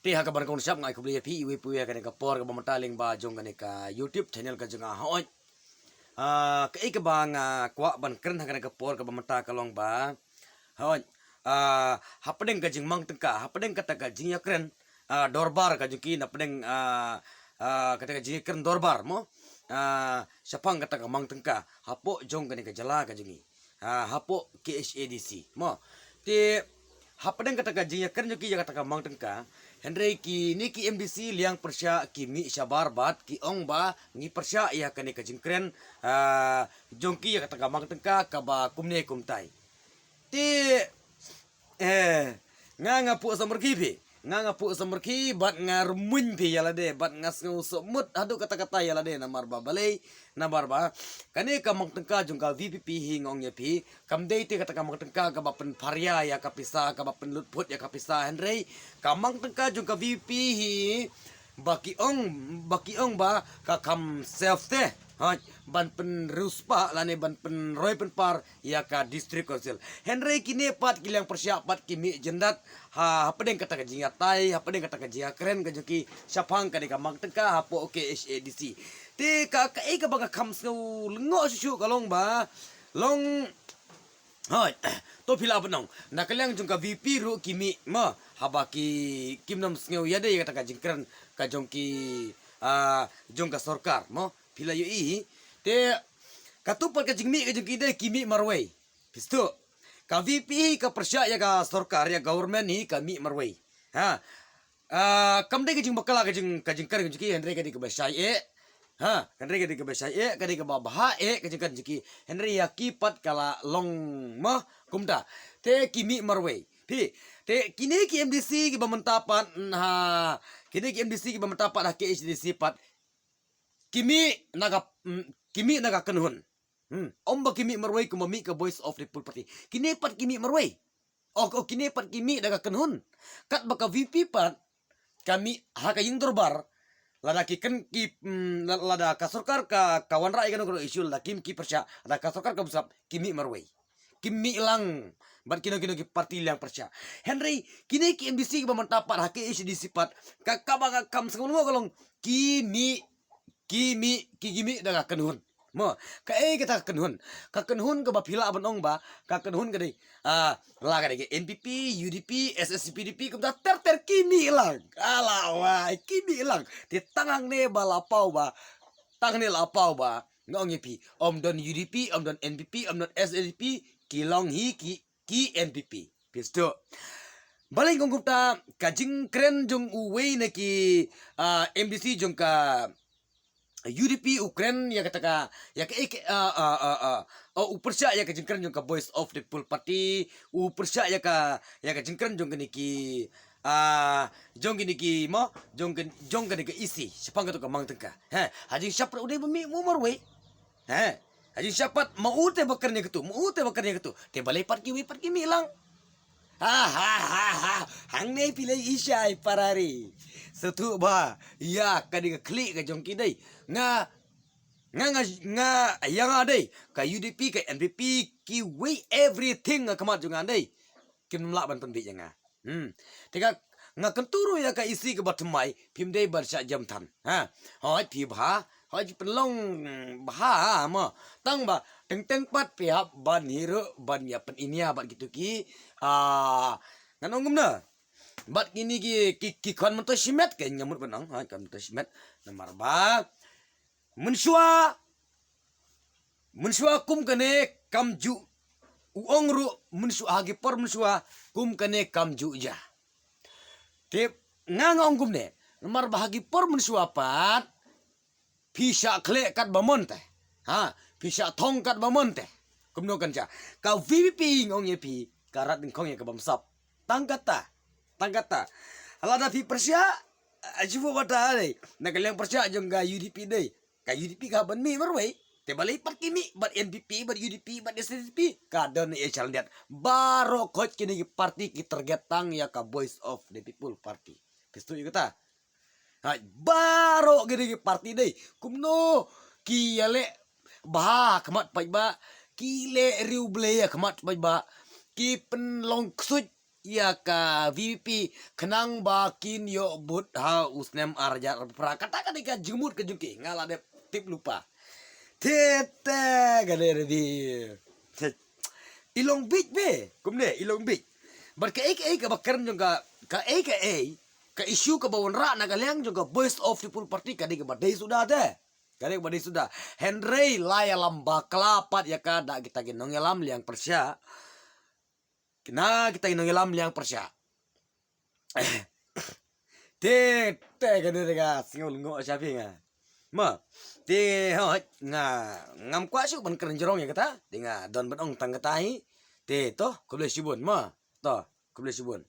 Tiha kabar kong siap ngai kubli pi iwi puya kane ka por ka bamataling ba jong kane ka YouTube channel ka jonga hoi. Ka ik bang kwa ban kren kane ka por ka bamata kalong ba. Hoi. Hapadeng ka jing mang tengka, hapadeng kata ka jing ya kren dorbar ka juki na padeng kata ka jing kren dorbar mo. Siapang kata ka mang tengka, hapo jong kane ka jala ka jingi. Hapo KHADC mo. Ti hapadeng kata ka jing ya kren juki ya kata ka mang tengka. Henry ki niki MDC liang persya ki mi syabar bat ki ong ba ngi persya ya kani ka jingkren jongki ya kata gamang tengka ka ba kumne kumtai ti nga pu samerki pi nga pu samerki bat nga rumuñ pi yala de bat nga semut adu kata-kata yala de namar ba balai namar ba kani ka mang tengka jongka VPP hingong ya pi kamdei ti kata kamang tengka ka ba pen parya ya kapisa ka ba pen lutput ya kapisa Henry kamang tengka jongka VPP hi baki ong ba ka kam self te ban pen ruspa lane ban pen roy pen par ya ka district council Henry kini pat kilang persiapat kimi jendat pedeng kata ka jinga tai pedeng kata ka jinga keren ka joki syapang ka kamang tengka hapo KHADC ti ka ka bang kam su lengo susu kalong ba long Hai, to pila benong. Nak kaliang jongka VP ru kimi ma habaki kimnam sngeu yade kata ka jingkran ka jongki jongka sorkar mo pila yu i te katupat ka jingmi ka jongki de kimi marway. Pistu ka VP ka persya ya ka sorkar ya government ni kami marway. Kam de ka jing bakala ka jingkar ka jongki Henry ka di ka basai Henry kadi ke besai kadi ke babah kejengkan jiki Henry yakipat kala long mah kumda te kimi marway pi te kini ki MDC ki bamentapat kini ki MDC ki bamentapat KHADC pat kimi naga kenhun omba kimi marway kumami ke Voice of the People Party kini pat kimi marway kini pat kimi naga kenhun kat baka VP pat kami hakaying dorbar lada kikan ki lada kasorkar ka kawan rakyat kan kalau isu la kim ki persya ada kasorkar ka besap kimi marway kimi ilang bat kino ki parti ilang persya Henry kini ki MDC ba mantapat hake isu disipat kakaba kam sengun kalong kimi daga kenhun mo kita kenhun ka kenhun ka bapila abanong ba ka kenhun ka dei la ka dei NPP UDP SSPDP kumda ter kimi lang alawa kimi lang ti tangang ne balapau ba tang ne lapau ba ngong yepi om don UDP om don NPP om don SSP kilong hi ki NPP pisto balai ngong kumta kajing kren jong uwei na ki MDC jong ka UDP Ukraine ya kata ya upersya ya kejengkran jong ka Voice of the People Party upersya ya ka jengkran jong kini ki jong kini ki mo jong kini ki isi sepang ka mang tengka haji syapat udah bumi marway haji syapat mau te bakarnya ketu te balai part kimi lang hang ne pilai isai parari setu ba ya kadi klik ka jong kidai nga yang adai ka UDP ka NPP ki we everything kamat jong andai kim la ban pen bi nga tega nga kenturu ya ka isi ke batmai pimdei barsha jam tan hoi pi bha hoi penlong bha ma tang ba teng pat pihak ban hiru ban ya pen inia bat gitu ki nganong na bat kini ki kon mento simet ke nyamut benang kan mento simet nomor ba mensua kum kane kamju uong ru mensua hagi por mensua kum kane kamju ja te ngangong kum ne nomor bahagi por mensua pat pisha kle kat bamon teh pisha thong kat bamon teh kumno kan ja ka VPP ngong ye pi karat ngong ye ka bamsap tangkata alada pi persya ajubo bata dei nagaliang persya jong ga UDP dei ka UDP ka ban mi marway te balai pat kimi bat NPP bat UDP bat SSP ka don e chaldiat baro coach kini parti ki tergetang ya ka Voice of the People Party pistu ikata baro gini parti dei kumno ki yale bah kamat pai ba ki le riu ble ya kamat pai ba ki pen long ksut ia ka VP kenang bakin yo but ha usnem arja pra kata kadika jumut ke jungki ngala de tip lupa tete gade di ilong big be kumne ilong big bar ka ka bakar juga ka ka isu ka bawon ra na galyang juga voice of people party kadika badai sudah deh kadika badai sudah Henry laya lamba kelapat ya kada kita ginong yalam liang persya kena kita ginong yalam liang persya te gade ga singol ngo sapi nga ma te ho nga ngam kwa su ban keren jorong ya kata te nga don ban ong tang katai te to kuble sibun ma to kuble sibun